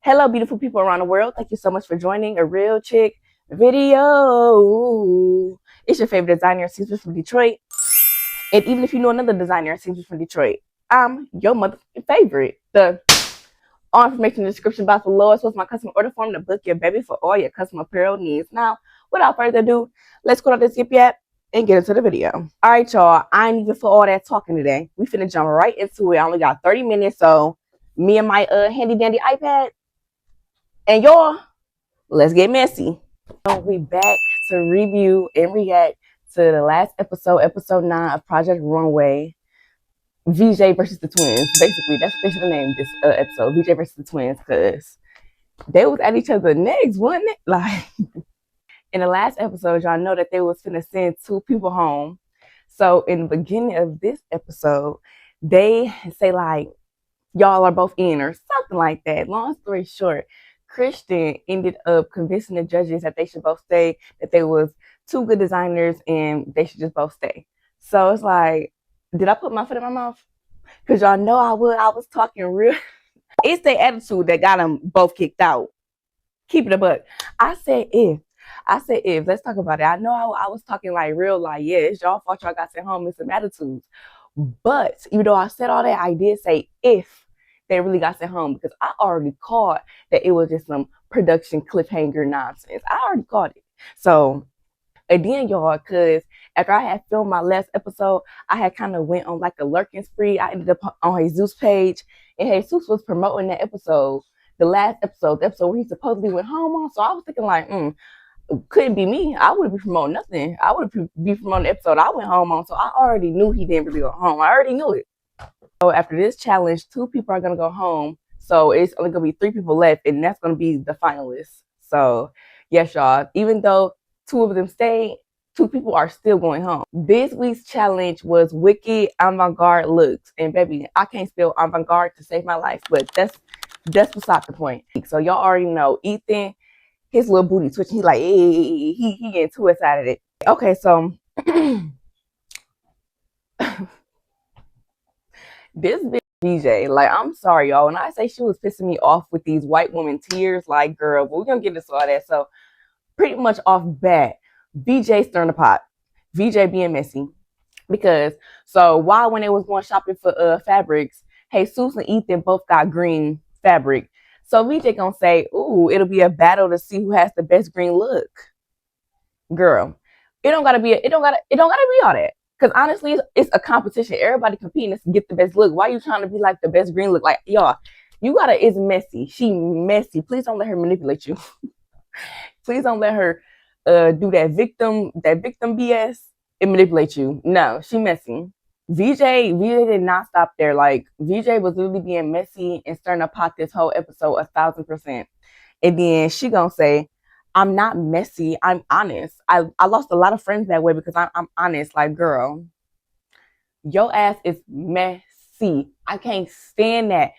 Hello, beautiful people around the world. Thank you so much for joining a Real Chick video. It's your favorite designer and seamstress from Detroit. And even if you know another designer and seamstress from Detroit, I'm your motherfucking favorite. The all information in the description box below is what's my custom order form to book your baby for all your custom apparel needs. Now, without further ado, let's go to this Yip Yap and get into the video. All right, y'all. I ain't even for all that talking today. We finna jump right into it. I only got 30 minutes, so me and my handy dandy iPad. And y'all, let's get messy. We back to review and react to the last episode, episode 9 of Project Runway. Veejay versus the twins. Basically, that's what they should have named this episode. Veejay versus the twins, because they was at each other's necks, wasn't it? Like, in the last episode, y'all know that they was finna send 2 people home. So in the beginning of this episode, they say like, y'all are both in, or something like that. Long story short, Christian ended up convincing the judges that they should both stay, that they was 2 good designers and they should just both stay. So it's like, did I put my foot in my mouth? Because y'all know I was talking real. It's their attitude that got them both kicked out. Keep it a buck. I said if. Let's talk about it. I know I was talking like real, like, yeah, it's y'all fault y'all got sent home with some attitudes. But even though I said all that, I did say if they really got sent home, because I already caught that it was just some production cliffhanger nonsense. I already caught it. So, again, y'all, because after I had filmed my last episode, I had kind of went on like a lurking spree. I ended up on Jesus' page, and Jesus was promoting that episode, the last episode, the episode where he supposedly went home on. So I was thinking like, couldn't be me. I wouldn't be promoting nothing. I would be promoting the episode I went home on. So I already knew he didn't really go home. I already knew it. So after this challenge, 2 people are going to go home. So it's only going to be 3 people left, and that's going to be the finalists. So yes, y'all, even though 2 of them stayed, 2 people are still going home. This week's challenge was wicked avant-garde looks. And baby, I can't spell avant-garde to save my life, but that's beside the point. So y'all already know Ethan, his little booty twitching. He like, he getting too excited. Okay, so this bitch Veejay, like, I'm sorry, y'all. When I say she was pissing me off with these white woman tears, like, girl, but we're gonna get into all that. So pretty much off bat, Veejay stirring the pot. Veejay being messy. Because so while when they was going shopping for fabrics, Jesus and Ethan both got green fabric. So Veejay gonna say, ooh, it'll be a battle to see who has the best green look. Girl, it don't gotta be all that. Because honestly, it's a competition. Everybody competing to get the best look. Why are you trying to be like the best green look? Like, y'all, it's messy. She messy. Please don't let her manipulate you. Please don't let her do that victim BS and manipulate you. No, she messy. Veejay did not stop there. Like, Veejay was literally being messy and stirring a pot this whole episode 1,000%. And then she gonna say, I'm not messy, I'm honest. I lost a lot of friends that way because I'm honest. Like, girl, your ass is messy. I can't stand that.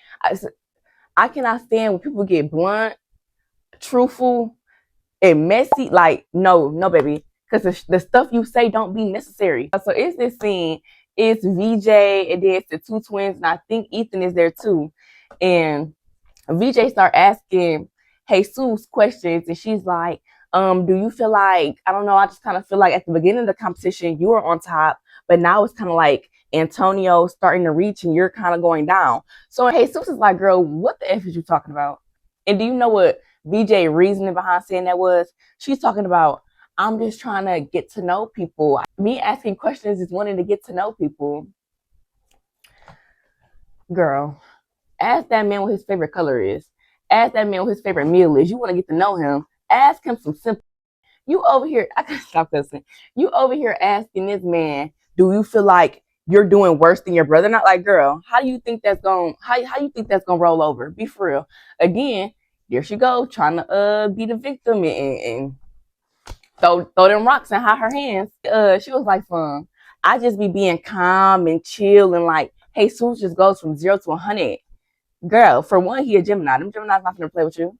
I cannot stand when people get blunt, truthful, and messy. Like, no, baby. Because the stuff you say don't be necessary. So it's this scene. It's Veejay, and then it's the 2 twins, and I think Ethan is there too. And Veejay start asking Jesus questions, and she's like, do you feel like, I don't know, I just kind of feel like at the beginning of the competition you were on top, but now it's kind of like Antonio starting to reach and you're kind of going down. So Jesus is like, girl, what the F is you talking about? And do you know what Veejay reasoning behind saying that was? She's talking about, I'm just trying to get to know people. Me asking questions is wanting to get to know people. Girl, ask that man what his favorite color is. Ask that man what his favorite meal is. You want to get to know him. Ask him some simple. You over here, I can't stop listening. You over here asking this man, do you feel like you're doing worse than your brother? Not like, girl, how you think that's gonna roll over? Be for real. Again, there she go, trying to be the victim and throw them rocks and hide her hands. She was like, fun. I just be being calm and chill, and like, Jesus just goes from 0 to 100. Girl, for one, he a Gemini. Them Geminis not gonna play with you.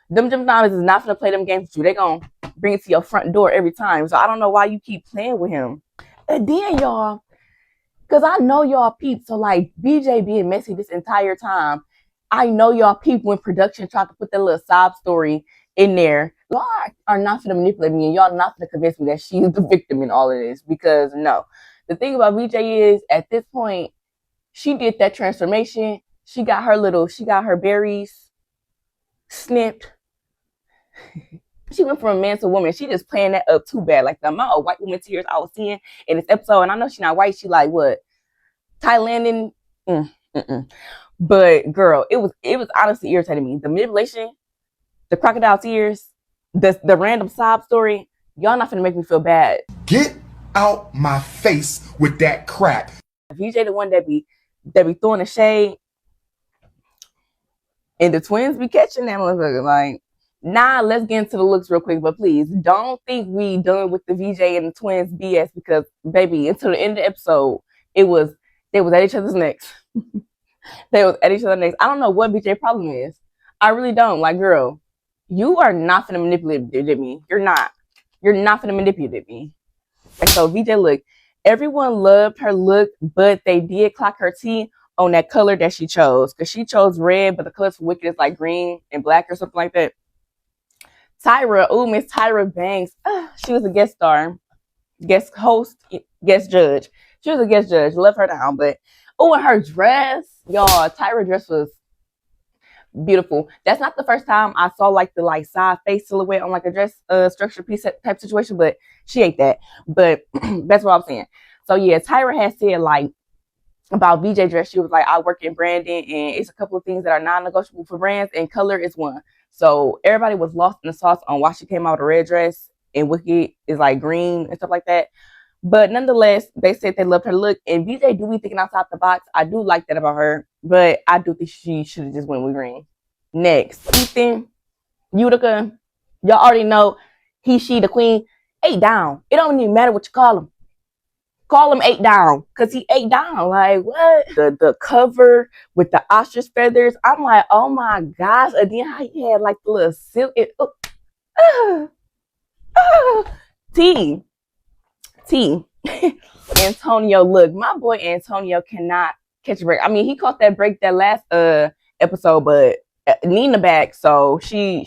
Them Geminis is not gonna play them games with you. They gonna bring it to your front door every time. So I don't know why you keep playing with him. And then y'all, because I know y'all peep. So like, Veejay being messy this entire time, I know y'all people in production tried to put that little sob story in there. Y'all are not gonna manipulate me, and y'all not gonna convince me that she's the victim in all of this, because no. The thing about Veejay is, at this point, she did that transformation. She got her berries snipped. She went from a man to a woman. She just playing that up too bad. Like the amount of white woman tears I was seeing in this episode, and I know she's not white. She like what? Thailandian. But girl, it was honestly irritating me. The manipulation, the crocodile tears, the random sob story. Y'all not gonna make me feel bad. Get out my face with that crap. Veejay the one that be throwing the shade, and the twins be catching that motherfucker. Like, nah, let's get into the looks real quick, but please don't think we done with the Veejay and the twins BS, because baby, until the end of the episode, they was at each other's necks. They was at each other's necks. I don't know what Veejay problem is. I really don't. Like, girl, you are not finna manipulate me. You're not finna manipulate me. Like, so Veejay, look, everyone loved her look, but they did clock her tea on that color that she chose, because she chose red, but the color for Wicked is like green and black or something like that. Tyra, Miss Tyra Banks, she was a guest star, guest host, guest judge. She was a guest judge. Love her down, but and her dress, y'all, Tyra dress was beautiful. That's not the first time I saw like the side face silhouette on like a dress structure piece type situation, but she ate that. But that's what I'm saying. So yeah, Tyra has said like about Veejay dress, she was like, I work in branding, and it's a couple of things that are non-negotiable for brands, and color is one. So everybody was lost in the sauce on why she came out with a red dress and Wicked is like green and stuff like that. But nonetheless, they said they loved her look, and Veejay do be thinking outside the box. I do like that about her, but I do think she should have just went with green. Next, Ethan, Utica, y'all already know he, she, the queen, 8 down. It don't even matter what you call him. Call him 8 down, because he 8 down. Like, what? The cover with the ostrich feathers. I'm like, oh my gosh. And then how he had like the little silk. T. Antonio, look, my boy Antonio cannot catch a break. I mean, he caught that break that last episode, but Nina back, so she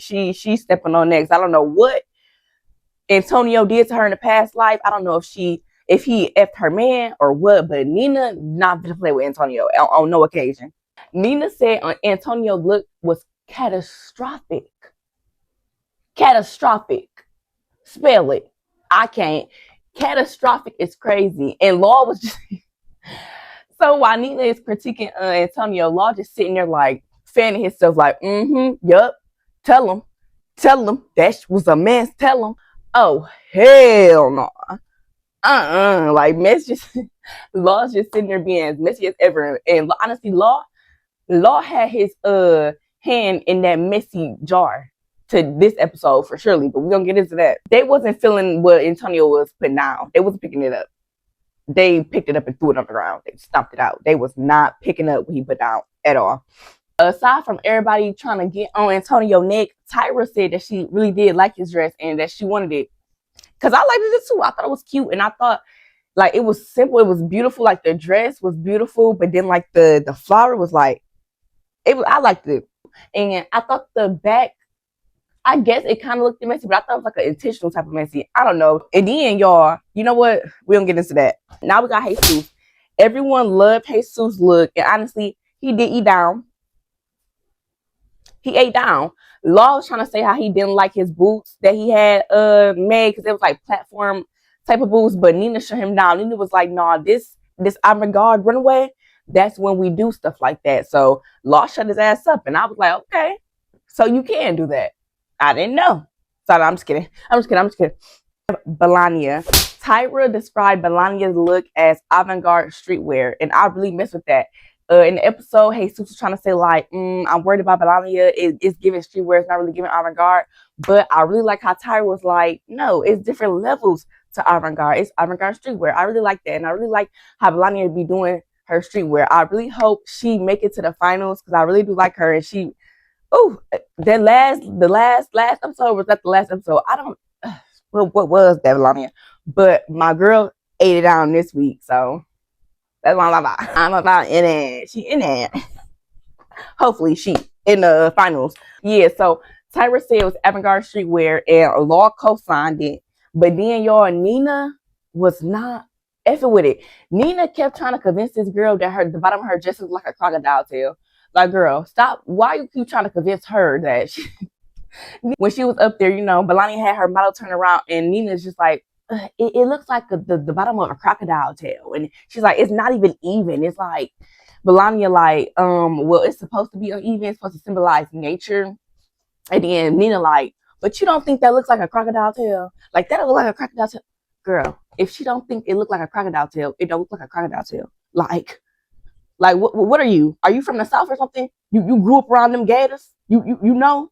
stepping on next. I don't know what Antonio did to her in the past life. I don't know if he effed her man or what, but Nina not gonna play with Antonio on no occasion. Nina said Antonio's look was catastrophic. Catastrophic. Spell it. I can't. Catastrophic is crazy. And Law was just so while Nina is critiquing Antonio, Law just sitting there like fanning himself like, yup, tell him that was a mess, tell him. Oh hell no. Like mess just Law's just sitting there being as messy as ever. And honestly, Law had his hand in that messy jar to this episode for surely, but we're gonna get into that. They wasn't feeling what Antonio was putting down. They wasn't picking it up. They picked it up and threw it on the ground. They stomped it out. They was not picking up what he put down at all. Aside from everybody trying to get on Antonio's neck, Tyra said that she really did like his dress and that she wanted it. Because I liked it too. I thought it was cute, and I thought like it was simple. It was beautiful. Like the dress was beautiful, but then like the flower was like, I liked it. And I thought the back, I guess it kind of looked messy, but I thought it was like an intentional type of messy. I don't know. And then, y'all, you know what? We don't get into that. Now we got Jesus. Everyone loved Jesus' look, and honestly, he did eat down. He ate down. Law was trying to say how he didn't like his boots that he had made, because it was like platform type of boots, but Nina shut him down. Nina was like, nah, this avant-garde runway, that's when we do stuff like that. So Law shut his ass up, and I was like, okay, so you can do that. I didn't know. Sorry, I'm just kidding. Melania. Tyra described Melania's look as avant-garde streetwear, and I really mess with that. In the episode, Jesus was trying to say like, I'm worried about Melania. It's giving streetwear. It's not really giving avant-garde. But I really like how Tyra was like, no, it's different levels to avant-garde. It's avant-garde streetwear. I really like that, and I really like how Melania be doing her streetwear. I really hope she make it to the finals, because I really do like her, and she. Oh, the last episode was that the last episode. I don't. What was that, Melania? But my girl ate it down this week, so that's why I'm about in it. She in it. Hopefully she in the finals. Yeah, so Tyra said it was avant-garde streetwear and Law co-signed it. But then y'all, Nina was not effing with it. Nina kept trying to convince this girl that the bottom of her dress is like a crocodile tail. Like, girl, stop. Why you keep trying to convince her that when she was up there, Balani had her model turn around and Nina's just like, it looks like the bottom of a crocodile tail. And she's like, it's not even. It's like, Melania like, well, it's supposed to be uneven. It's supposed to symbolize nature. And then Nina like, but you don't think that looks like a crocodile tail? Like, that look like a crocodile tail? Girl, if she don't think it look like a crocodile tail, it don't look like a crocodile tail. Like what are you? Are you from the South or something? You grew up around them gators? You know?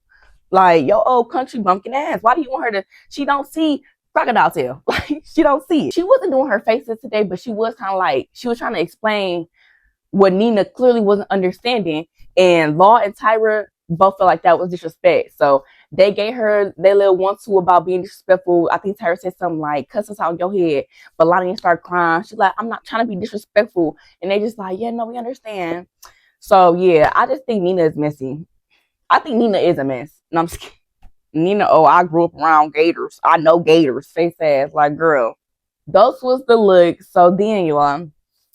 Like, your old country bumpkin ass. Why do you want her to? She don't see crocodile tail. Like, she don't see it. She wasn't doing her faces today, but she was kind of like, she was trying to explain what Nina clearly wasn't understanding. And Law and Tyra both felt like that was disrespect. So they gave her their little one-two about being disrespectful. I think Tyra said something like, cuss us out your head. But Lonnie started crying. She's like, I'm not trying to be disrespectful. And they just like, yeah, no, we understand. So yeah, I just think Nina is messy. I think Nina is a mess. No, I'm just kidding. Nina, I grew up around gators. I know gators. Face ass. Like, girl. Those was the looks. So then, y'all,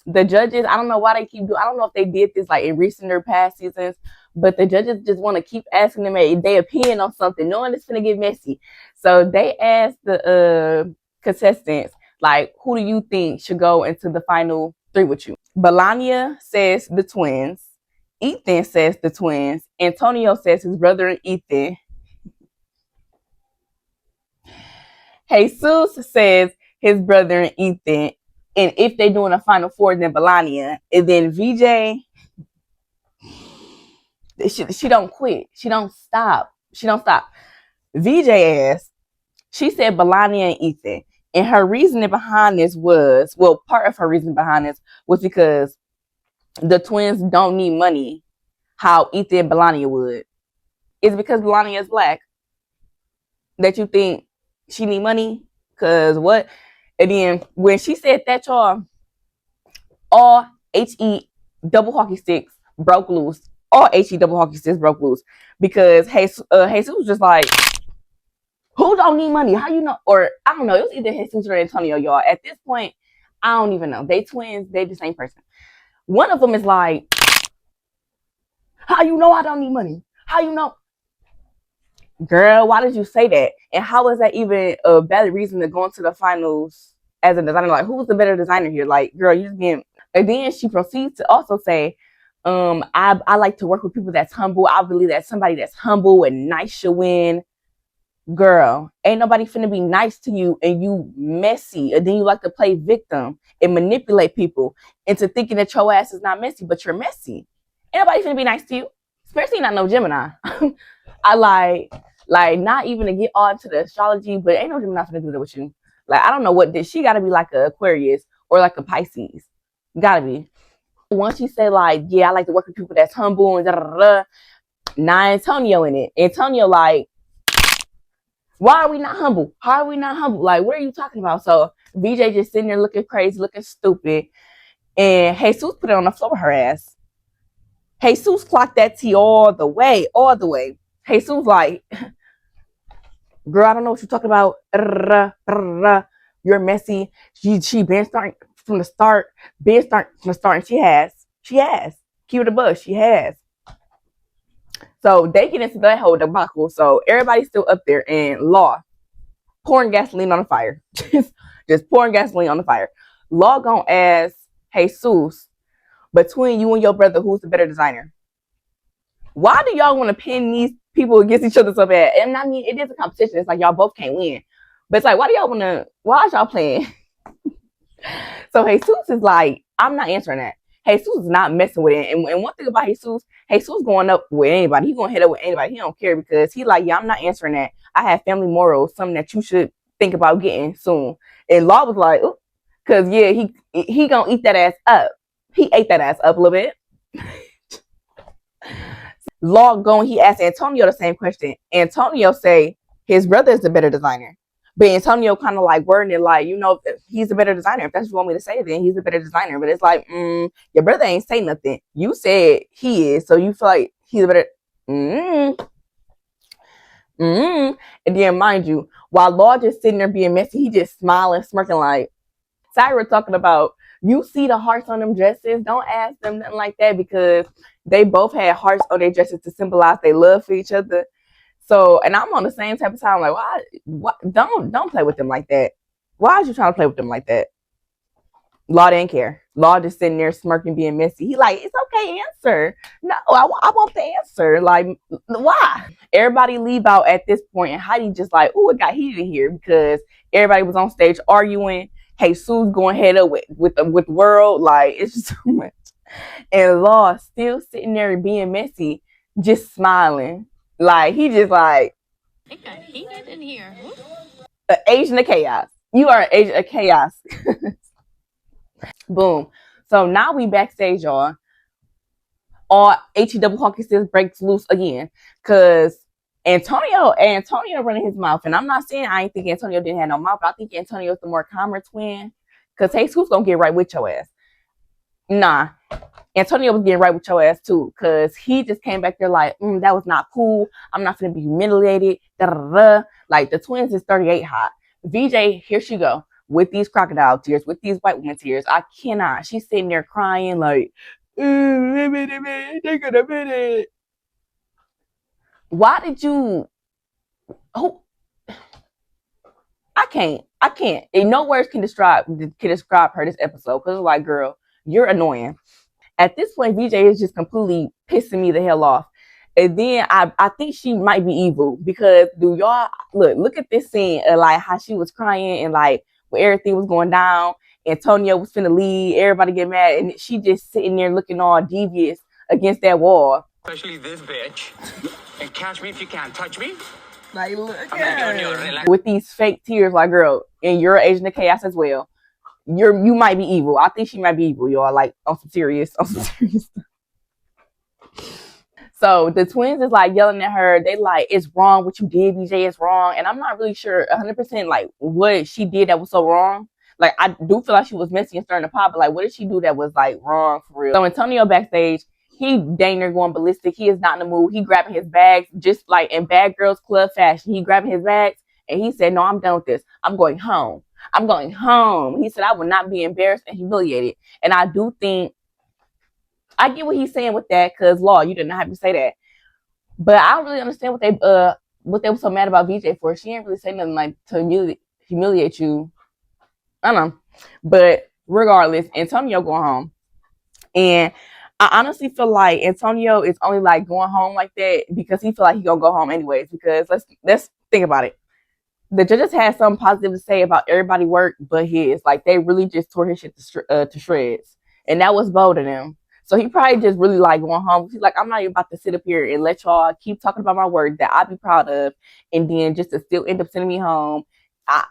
the judges, I don't know why they keep doing, I don't know if they did this like in recent or past seasons, but the judges just want to keep asking them their opinion on something, knowing it's going to get messy. So they asked the contestants, like, who do you think should go into the final 3 with you? Melania says the twins. Ethan says the twins. Antonio says his brother and Ethan. Jesus says his brother and Ethan. And if they're doing a final 4, then Melania. And then Veejay, she don't quit. She don't stop. Veejay asked, she said Melania and Ethan. And her reasoning behind this was, well, part of her reasoning behind this was because the twins don't need money how Ethan and Melania would. It's because Melania is black that you think she need money? Because what? And then when she said that, y'all, all HE double hockey sticks broke loose. All HE double hockey sticks broke loose. Because Jesus was just like, who don't need money? How you know? Or I don't know. It was either Jesus or Antonio, y'all. At this point, I don't even know. They twins. They the same person. One of them is like, how you know I don't need money? How you know? Girl, why did you say that? And how is that even a valid reason to go into the finals as a designer? Like, who's the better designer here? Like, girl, you just being. And then she proceeds to also say, I like to work with people that's humble. I believe that somebody that's humble and nice should win. Girl, ain't nobody finna be nice to you and you messy. And then you like to play victim and manipulate people into thinking that your ass is not messy, but you're messy. Ain't nobody finna be nice to you. Especially not no Gemini. I like not even to get on to the astrology, but ain't no Gemini finna do that with you. Like, I don't know what she gotta be like a Aquarius or like a Pisces. Gotta be. Once she said like, yeah, I like to work with people that's humble and da da da. Nah, Antonio in it. Antonio like, why are we not humble? How are we not humble? Like, what are you talking about? So Veejay just sitting there looking crazy, looking stupid. And Jesus put it on the floor with her ass. Jesus clocked that tea all the way. Jesus like, girl, I don't know what you're talking about. You're messy. She been starting from the start. And she has. Keep it a bush. She has. So they get into that whole debacle. So everybody's still up there and Law pouring gasoline on the fire. just pouring gasoline on the fire. Law gonna ask Jesus, between you and your brother, who's the better designer? Why do y'all want to pin these people against each other so bad? And I mean, it is a competition. It's like y'all both can't win. But it's like, why is y'all playing? So Jesus is like, I'm not answering that. Jesus is not messing with it. And one thing about Jesus going up with anybody. He's going to hit up with anybody. He don't care because he's like, yeah, I'm not answering that. I have family morals, something that you should think about getting soon. And Law was like, because yeah, he going to eat that ass up. He ate that ass up a little bit. Law going, he asked Antonio the same question. Antonio say his brother is the better designer. But Antonio kind of like wording it like, he's a better designer. If that's what you want me to say, then he's a better designer. But it's like, your brother ain't say nothing. You said he is, so you feel like he's a better. And then, mind you, while Law just sitting there being messy, he just smiling, smirking like. Tyra talking about, you see the hearts on them dresses. Don't ask them nothing like that because they both had hearts on their dresses to symbolize their love for each other. So, and I'm on the same type of time. Like, why? Don't play with them like that. Why are you trying to play with them like that? Law didn't care. Law just sitting there smirking, being messy. He like, it's okay, answer. No, I want the answer. Like, why? Everybody leave out at this point, and Heidi just like, oh, it got heated in here because everybody was on stage arguing. Hey, Sue's going head up with World. Like, it's just too much. And Law still sitting there being messy, just smiling. Like, he just like, it got heated in here. An agent of chaos. You are an agent of chaos. Boom. So now we backstage, y'all. All HE double hockey sticks breaks loose again. Cause Antonio running his mouth. And I'm not saying I ain't think Antonio didn't have no mouth, but I think Antonio's the more calmer twin. Cause hey, who's gonna get right with your ass? Nah. Antonio was getting right with your ass too. Cause he just came back there like, that was not cool. I'm not gonna be humiliated. Da-da-da-da. Like the twins is 38 hot. Veejay, here she go. With these crocodile tears, with these white woman tears. I cannot. She's sitting there crying like, they could have been it. Why did you? Oh, I can't. And no words can describe her this episode. Cause it's like, girl, you're annoying. At this point, Veejay is just completely pissing me the hell off. And then I think she might be evil because do y'all look at this scene of like how she was crying and like when everything was going down. Antonio was finna leave, everybody get mad, and she just sitting there looking all devious against that wall. Especially this bitch. And catch me if you can. Touch me. Like, look with these fake tears, like, girl, and you're an agent of chaos as well. You might be evil. I think she might be evil, y'all. Like on some serious stuff. So the twins is like yelling at her. They like, it's wrong what you did, Veejay, is wrong. And I'm not really sure 100% like what she did that was so wrong. Like I do feel like she was messy and stirring the pot, but like what did she do that was like wrong for real? So Antonio backstage, he dang near going ballistic. He is not in the mood. He grabbing his bags just like in Bad Girls Club fashion. He grabbing his bags and he said, no, I'm done with this. I'm going home. He said, I will not be embarrassed and humiliated. And I do think I get what he's saying with that, because Law, you did not have to say that. But I don't really understand what they were so mad about Veejay for. She didn't really say nothing like to humiliate you. I don't know. But regardless, Antonio going home. And I honestly feel like Antonio is only like going home like that because he feel like he gonna go home anyways. Because let's think about it. The judges had something positive to say about everybody's work but his. Like they really just tore his shit to shreds. And that was bold of them. So he probably just really like going home. He's like, I'm not even about to sit up here and let y'all keep talking about my work that I be proud of, and then just to still end up sending me home. I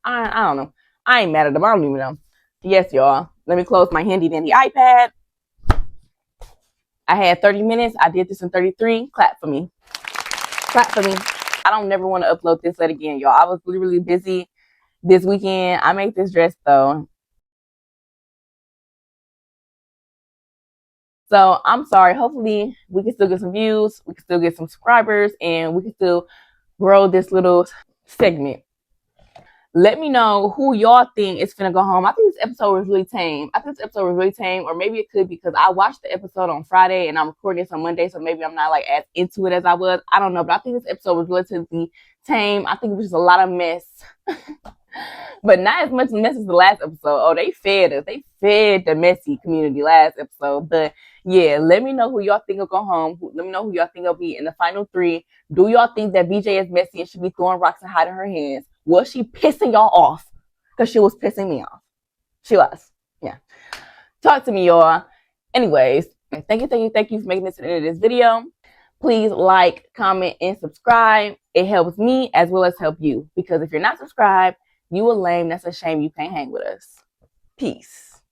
don't know. I ain't mad at them. I don't even know. Yes, y'all. Let me close my handy dandy iPad. I had 30 minutes. I did this in 33. Clap for me. Clap for me. I don't never want to upload this late again, y'all. I was really, really busy this weekend. I made this dress though. So I'm sorry. Hopefully we can still get some views. We can still get some subscribers, and we can still grow this little segment. Let me know who y'all think is finna go home. I think this episode was really tame. Or maybe it could be because I watched the episode on Friday and I'm recording this on Monday, so maybe I'm not like as into it as I was. I don't know, but I think this episode was relatively tame. I think it was just a lot of mess. But not as much mess as the last episode. Oh, they fed us. They fed the messy community last episode. But yeah, let me know who y'all think will go home. Let me know who y'all think will be in the final 3. Do y'all think that Veejay is messy and should be throwing rocks and hiding her hands? Was she pissing y'all off? Because she was pissing me off. She was. Yeah. Talk to me, y'all. Anyways, thank you for making this to the end of this video. Please like, comment, and subscribe. It helps me as well as help you. Because if you're not subscribed, you a lame. That's a shame you can't hang with us. Peace.